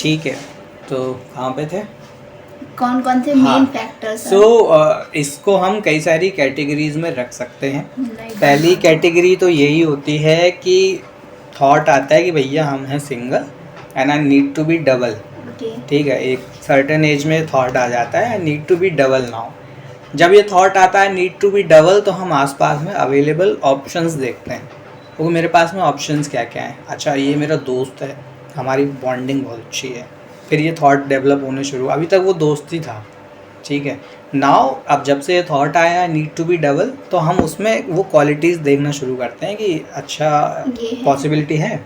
ठीक है, तो कहाँ पे थे? कौन कौन से हाँ, मेन फैक्टर्स सो इसको हम कई सारी कैटेगरीज में रख सकते हैं। हैं? पहली कैटेगरी तो यही होती है कि थॉट आता है कि भैया हम हैं single and I need to be double. Okay. ठीक है, एक सर्टेन एज में थॉट आ जाता है I need to be double now. जब ये थॉट आता है नीड टू बी डबल, तो हम आसपास में अवेलेबल ऑप्शंस देखते हैं, तो मेरे पास में ऑप्शंस क्या क्या हैं। अच्छा, ये मेरा दोस्त है, हमारी बॉन्डिंग बहुत अच्छी है। फिर ये थॉट डेवलप होने शुरू, अभी तक वो दोस्त ही था, ठीक है। नाउ अब जब से ये थॉट आया नीड टू बी डबल, तो हम उसमें वो क्वालिटीज़ देखना शुरू करते हैं कि अच्छा ये है। पॉसिबिलिटी है,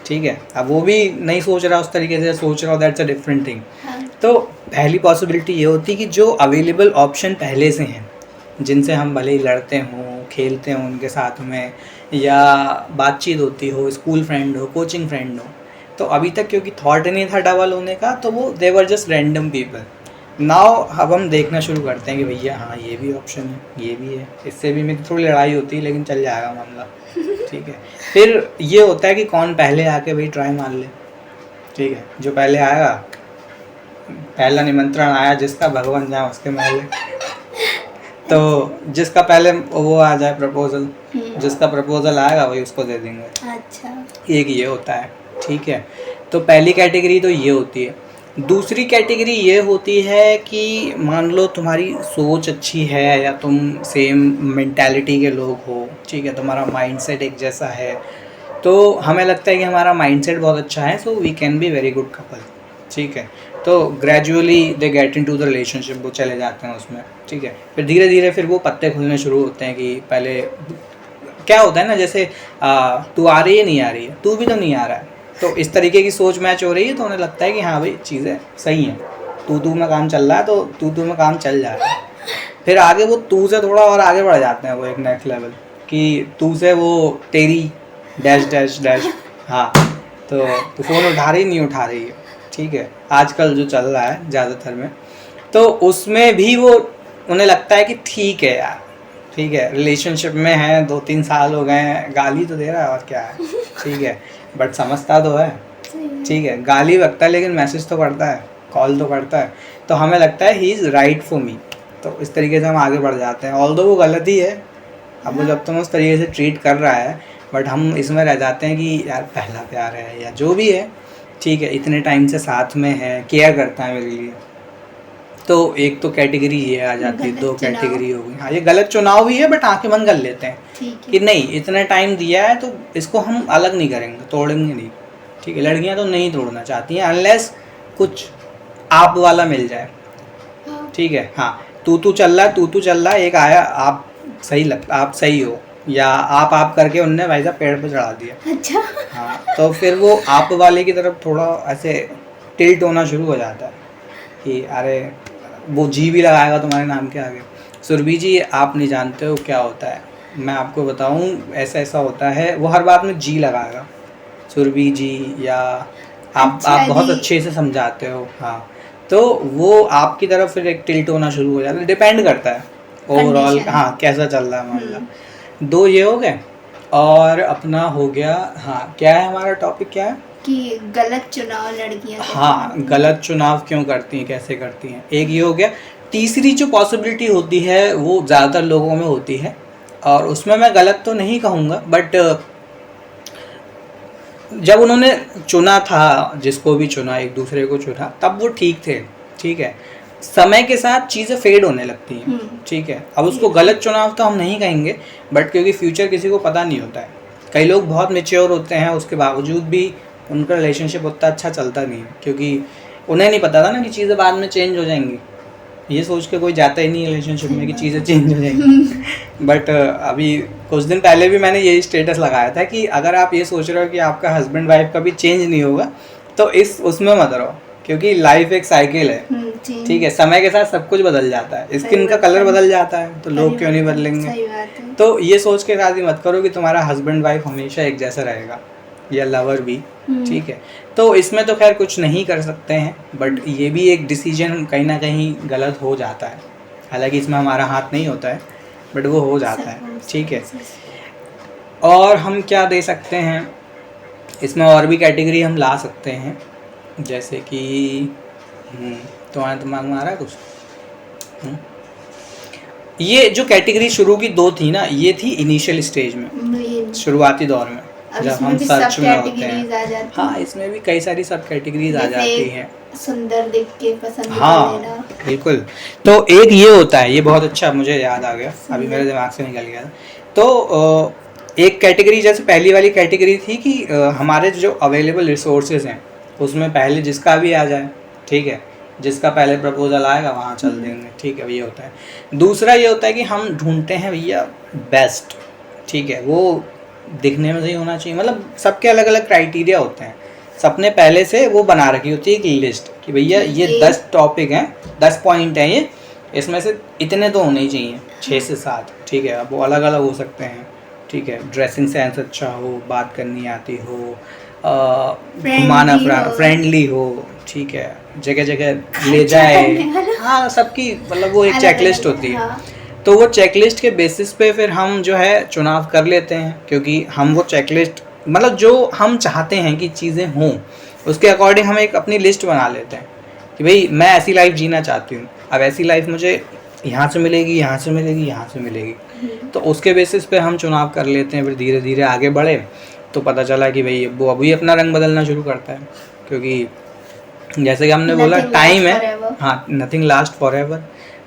ठीक है। अब वो भी नहीं सोच रहा उस तरीके से, सोच रहा हो, दैट्स अ डिफरेंट थिंग। हाँ। तो पहली पॉसिबिलिटी ये होती है कि जो अवेलेबल ऑप्शन पहले से हैं, जिनसे हम भले ही लड़ते हों, खेलते हों उनके साथ में, या बातचीत होती हो, स्कूल फ्रेंड हो, कोचिंग फ्रेंड हो, तो अभी तक क्योंकि थॉट नहीं था डबल होने का, तो वो they were just random people. Now अब हम देखना शुरू करते हैं कि भैया हाँ ये भी ऑप्शन है, ये भी है, इससे भी मेरी थोड़ी लड़ाई होती है लेकिन चल जाएगा मामला, ठीक है। फिर ये होता है कि कौन पहले आके भाई ट्राई मार ले, ठीक है। जो पहले आएगा, पहला निमंत्रण आया जिसका, भगवान जाए उसके महल। तो जिसका पहले वो आ जाए प्रपोजल, जिसका प्रपोजल आएगा वही उसको दे देंगे। अच्छा। एक ये होता है, ठीक है। तो पहली कैटेगरी तो ये होती है। दूसरी कैटेगरी ये होती है कि मान लो तुम्हारी सोच अच्छी है या तुम सेम मेंटालिटी के लोग हो, ठीक है, तुम्हारा माइंडसेट एक जैसा है, तो हमें लगता है कि हमारा माइंडसेट बहुत अच्छा है, so we can be very good couple, ठीक है। तो gradually they get into the relationship, वो चले जाते हैं उसमें, ठीक है। फिर धीरे धीरे फिर वो पत्ते खुलने शुरू होते हैं कि पहले क्या होता है ना, जैसे तू आ रही है, नहीं आ रही है, तू भी तो नहीं आ रहा है, तो इस तरीके की सोच मैच हो रही है, तो उन्हें लगता है कि हाँ भाई चीज़ें सही हैं, तू में काम चल रहा है, तो तू में काम चल जा रहा है। फिर आगे वो तू से थोड़ा और आगे बढ़ जाते हैं, वो एक नेक्स्ट लेवल कि तू से वो तेरी डैश डैश डैश। हाँ, तो तू फ़ोन उठा रही नहीं उठा रही है, ठीक है, आजकल जो चल रहा है ज़्यादातर में, तो उसमें भी वो उन्हें लगता है कि ठीक है यार, ठीक है, रिलेशनशिप में है, 2-3 साल हो गए हैं, गाली तो दे रहा है और क्या है, ठीक है, बट समझता तो है, ठीक है, गाली बकता है लेकिन मैसेज तो करता है, कॉल तो करता है, तो हमें लगता है he is right for me. तो इस तरीके से हम आगे बढ़ जाते हैं, ऑल्दो वो गलत ही है, अब वो जब तुम उस तरीके से ट्रीट कर रहा है, बट हम इसमें रह जाते हैं कि यार पहला प्यार है या जो भी है, ठीक है, इतने टाइम से साथ में है, केयर करता है मेरे लिए। तो एक तो कैटेगरी ये आ जाती है, गलत दो चुनाव। कैटेगरी हो गई। हाँ, ये गलत चुनाव भी है, बट आंखें बंद कर लेते हैं ठीक कि है। नहीं, इतना टाइम दिया है तो इसको हम अलग नहीं करेंगे, तोड़ेंगे नहीं, ठीक है। लड़कियां तो नहीं तोड़ना चाहती हैं अनलेस कुछ आप वाला मिल जाए, हाँ। ठीक है। हाँ, तू चल रहा है, तू चल रहा है, एक आया, आप सही लग, आप सही हो, या आप करके उनने भाई साहब पेड़ पे चढ़ा दिया। अच्छा। हाँ, तो फिर वो आप वाले की तरफ थोड़ा ऐसे टिल्ट होना शुरू हो जाता है कि अरे वो जी भी लगाएगा तुम्हारे नाम के आगे। सुरभि जी, आप नहीं जानते हो क्या होता है, मैं आपको बताऊं, ऐसा ऐसा होता है, वो हर बात में जी लगाएगा, सुरभि जी, या अच्छा आप बहुत जी। अच्छे से समझाते हो, हाँ, तो वो आपकी तरफ फिर एक टिल्ट होना शुरू हो जाता है, डिपेंड करता है ओवरऑल, कंडीशन। हाँ, कैसा चल रहा है मामला। दो ये हो गए, और अपना हो गया, हाँ, क्या है हमारा टॉपिक, क्या है कि गलत चुनाव लड़कियां कैसे हाँ, करती हैं। गलत चुनाव क्यों करती हैं, कैसे करती हैं, एक ये हो गया। तीसरी जो पॉसिबिलिटी होती है वो ज़्यादातर लोगों में होती है, और उसमें मैं गलत तो नहीं कहूँगा, बट जब उन्होंने चुना था, जिसको भी चुना, एक दूसरे को चुना, तब वो ठीक थे, ठीक है। समय के साथ चीज़ें फेड होने लगती हैं, ठीक है। अब उसको गलत चुनाव तो हम नहीं कहेंगे, बट क्योंकि फ्यूचर किसी को पता नहीं होता है, कई लोग बहुत मेच्योर होते हैं, उसके बावजूद भी उनका रिलेशनशिप उतना अच्छा चलता नहीं है, क्योंकि उन्हें नहीं पता था ना कि चीज़ें बाद में चेंज हो जाएंगी। ये सोच के कोई जाता ही नहीं रिलेशनशिप में कि चीज़ें चेंज हो जाएंगी। बट अभी कुछ दिन पहले भी मैंने यही स्टेटस लगाया था कि अगर आप ये सोच रहे हो कि आपका हस्बैंड वाइफ कभी चेंज नहीं होगा, तो इस उसमें मत रहो, क्योंकि लाइफ एक साइकिल है, ठीक है। समय के साथ सब कुछ बदल जाता है, स्किन का कलर बदल जाता है, तो लोग क्यों नहीं बदलेंगे। सही बात है। तो ये सोच के शादी मत करो कि तुम्हारा हस्बैंड वाइफ हमेशा एक जैसा रहेगा, या लवर भी, ठीक है। तो इसमें तो खैर कुछ नहीं कर सकते हैं, बट ये भी एक डिसीजन कहीं ना कहीं गलत हो जाता है, हालांकि इसमें हमारा हाथ नहीं होता है, बट वो हो जाता है, ठीक है। और हम क्या दे सकते हैं इसमें, और भी कैटेगरी हम ला सकते हैं, जैसे कि तुम्हारे दिमाग में आ रहा है कुछ? हम्म, ये जो कैटेगरी शुरू की दो थी ना, ये थी इनिशियल स्टेज में, ये- शुरुआती दौर में, अब जब इसमें हम भी सर्च सब में होते कैटेगरीज हैं। आ जाती हाँ, हैं। इसमें भी कई सारी सब कैटेगरीज आ जाती जैसे हैं। सुंदर देख के पसंद कर हाँ लेना। बिल्कुल। तो एक ये होता है, ये बहुत अच्छा मुझे याद आ गया, अभी सुंदर। मेरे दिमाग से निकल गया था। तो एक कैटेगरी, जैसे पहली वाली कैटेगरी थी कि हमारे जो अवेलेबल रिसोर्सेज हैं उसमें पहले जिसका भी आ जाए, ठीक है, जिसका पहले प्रपोजल आएगा वहाँ चल देंगे, ठीक है, ये होता है। दूसरा ये होता है कि हम ढूंढते हैं भैया बेस्ट, ठीक है, वो दिखने में सही होना चाहिए, मतलब सबके अलग अलग क्राइटेरिया होते हैं। सबने पहले से वो बना रखी होती है एक लिस्ट कि भैया ये 10 टॉपिक हैं, 10 पॉइंट हैं, ये इसमें से इतने तो होने ही चाहिए, 6 से 7, ठीक है। अब वो अलग अलग हो सकते हैं, ठीक है, ड्रेसिंग सेंस अच्छा हो, बात करनी आती हो, घुमाना फिराना फ्रेंडली हो, ठीक है, जगह जगह ले जाए, हाँ सबकी मतलब वो एक चेकलिस्ट होती है। हाँ। तो वो चेकलिस्ट के बेसिस पे फिर हम जो है चुनाव कर लेते हैं, क्योंकि हम वो चेकलिस्ट मतलब जो हम चाहते हैं कि चीज़ें हों उसके अकॉर्डिंग हम एक अपनी लिस्ट बना लेते हैं कि भाई मैं ऐसी लाइफ जीना चाहती हूँ। अब ऐसी लाइफ मुझे यहाँ से मिलेगी, यहाँ से मिलेगी, यहाँ से मिलेगी, तो उसके बेसिस पे हम चुनाव कर लेते हैं। फिर धीरे धीरे आगे बढ़े तो पता चला कि भाई वो अभी अपना रंग बदलना शुरू करता है, क्योंकि जैसे कि हमने बोला टाइम है, हाँ, नथिंग लास्ट फॉर एवर।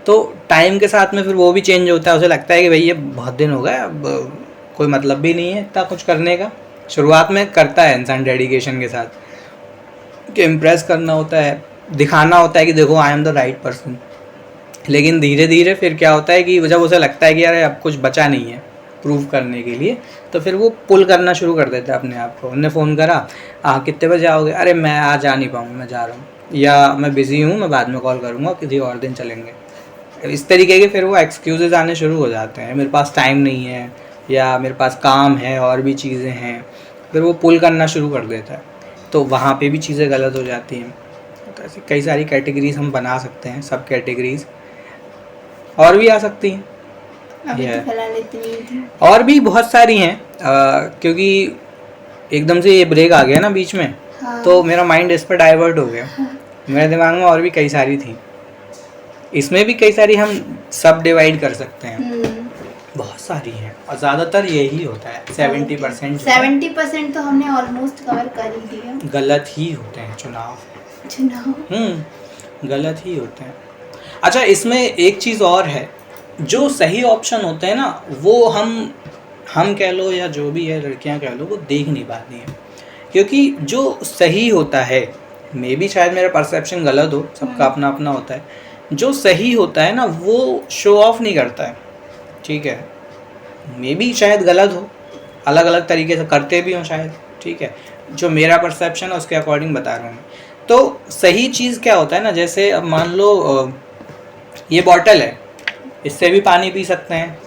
तो टाइम के साथ में फिर वो भी चेंज होता है, उसे लगता है कि भाई ये बहुत दिन हो गए, अब कोई मतलब भी नहीं है इतना कुछ करने का। शुरुआत में करता है इंसान डेडिकेशन के साथ कि इम्प्रेस करना होता है, दिखाना होता है कि देखो I am the right person. लेकिन धीरे धीरे फिर क्या होता है कि जब उसे लगता है कि यार अब कुछ बचा नहीं है प्रूव करने के लिए, तो फिर वो पुल करना शुरू कर देता है अपने आप को। उन्होंने फ़ोन करा, कितने बजे आओगे? अरे मैं आज आ नहीं पाऊँगा, मैं जा रहा हूँ, या मैं बिज़ी हूँ, मैं बाद में कॉल करूँगा, किसी और दिन चलेंगे। इस तरीके के फिर वो एक्सक्यूज़ेज आने शुरू हो जाते हैं, मेरे पास टाइम नहीं है, या मेरे पास काम है और भी चीज़ें हैं, फिर वो पुल करना शुरू कर देता है। तो वहाँ पे भी चीज़ें गलत हो जाती हैं। तो ऐसी कई सारी कैटेगरीज हम बना सकते हैं, सब कैटेगरीज और भी आ सकती हैं। अभी तो फिलहाल इतनी थी। और भी बहुत सारी हैं, क्योंकि एकदम से ये ब्रेक आ गया ना बीच में, हाँ। तो मेरा माइंड इस पर डाइवर्ट हो गया। मेरे दिमाग में और भी कई सारी थी, इसमें भी कई सारी हम सब डिवाइड कर सकते हैं। बहुत सारी हैं और ज़्यादातर यही होता है, 70% 70% तो हमने ऑलमोस्ट कवर कर ही दिया। गलत ही होते हैं चुनाव, गलत ही होते हैं। अच्छा, इसमें एक चीज़ और है, जो सही ऑप्शन होते हैं ना वो हम कह लो या जो भी है, लड़कियां कह लो, वो देख नहीं पाती हैं। क्योंकि जो सही होता है, मे बी शायद मेरा परसेप्शन गलत हो, सबका अपना अपना होता है, जो सही होता है ना वो शो ऑफ नहीं करता है, ठीक है, मे बी शायद गलत हो, अलग अलग तरीके से करते भी हों शायद, ठीक है, जो मेरा परसेप्शन है उसके अकॉर्डिंग बता रहा हूँ मैं। तो सही चीज़ क्या होता है ना, जैसे अब मान लो ये बॉटल है, इससे भी पानी पी सकते हैं,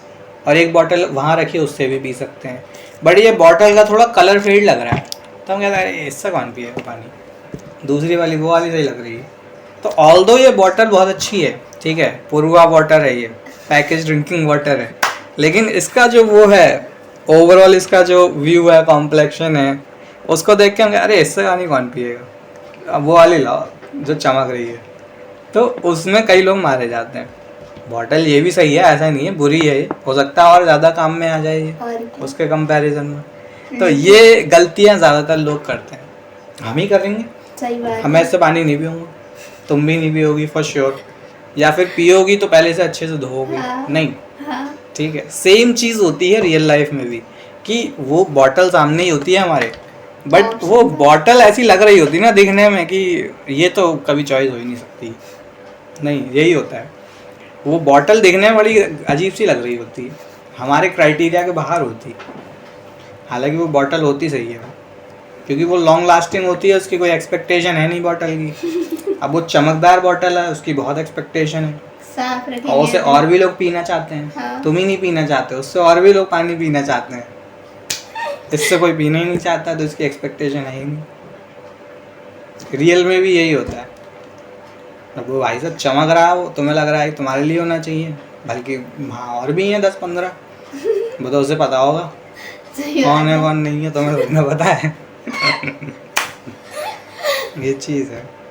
और एक बॉटल वहाँ रखी है उससे भी पी सकते हैं, बट ये बॉटल का थोड़ा कलर फेड लग रहा है, तो हम कहते हैं इससे कौन पिएगा पानी, दूसरी वाली वो वाली सही लग रही है। तो ऑल्दो ये बॉटल बहुत अच्छी है, ठीक है, पूर्वा वाटर है, ये पैकेज ड्रिंकिंग वाटर है, लेकिन इसका जो वो है ओवरऑल, इसका जो व्यू है, कॉम्प्लेक्शन है, उसको देख के हम अरे इससे पानी कौन पिएगा, अब वो वाली लाओ जो चमक रही है। तो उसमें कई लोग मारे जाते हैं। बॉटल ये भी सही है, ऐसा नहीं है बुरी है, ये हो सकता है और ज़्यादा काम में आ जाए ये उसके कंपैरिजन में। तो ये गलतियाँ ज़्यादातर लोग करते हैं, हम ही करेंगे। सही बात। मैं इससे पानी नहीं पीऊँगा, तुम भी नहीं पियोगी फॉर श्योर, या फिर पियोगी तो पहले से अच्छे से धोओगी। हाँ, नहीं, हाँ। ठीक है, सेम चीज़ होती है रियल लाइफ में भी, कि वो बॉटल सामने ही होती है हमारे, बट वो बॉटल ऐसी लग रही होती है ना दिखने में कि ये तो कभी चॉइस हो ही नहीं सकती। नहीं, यही होता है, वो बॉटल दिखने में बड़ी अजीब सी लग रही होती है, हमारे क्राइटेरिया के बाहर होती है, हालांकि वो बॉटल होती सही है, क्योंकि वो लॉन्ग लास्टिंग होती है, उसकी कोई एक्सपेक्टेशन है नहीं बॉटल की। अब वो चमकदार बॉटल है, उसकी बहुत एक्सपेक्टेशन है, साफ रखेंगे और उसे और भी लोग पीना चाहते हैं। हाँ। तुम ही नहीं पीना चाहते, उससे और भी लोग पानी पीना चाहते हैं, इससे कोई पीना ही नहीं चाहता, तो इसकी एक्सपेक्टेशन है ही नहीं। रियल में भी यही होता है, अब वो भाई साहब चमक रहा हो, तुम्हें लग रहा है तुम्हारे लिए होना चाहिए, बल्कि हाँ और भी हैं 10-15, वो तो उसे पता होगा कौन है कौन नहीं है, तुम्हें पता है। ये चीज़ है।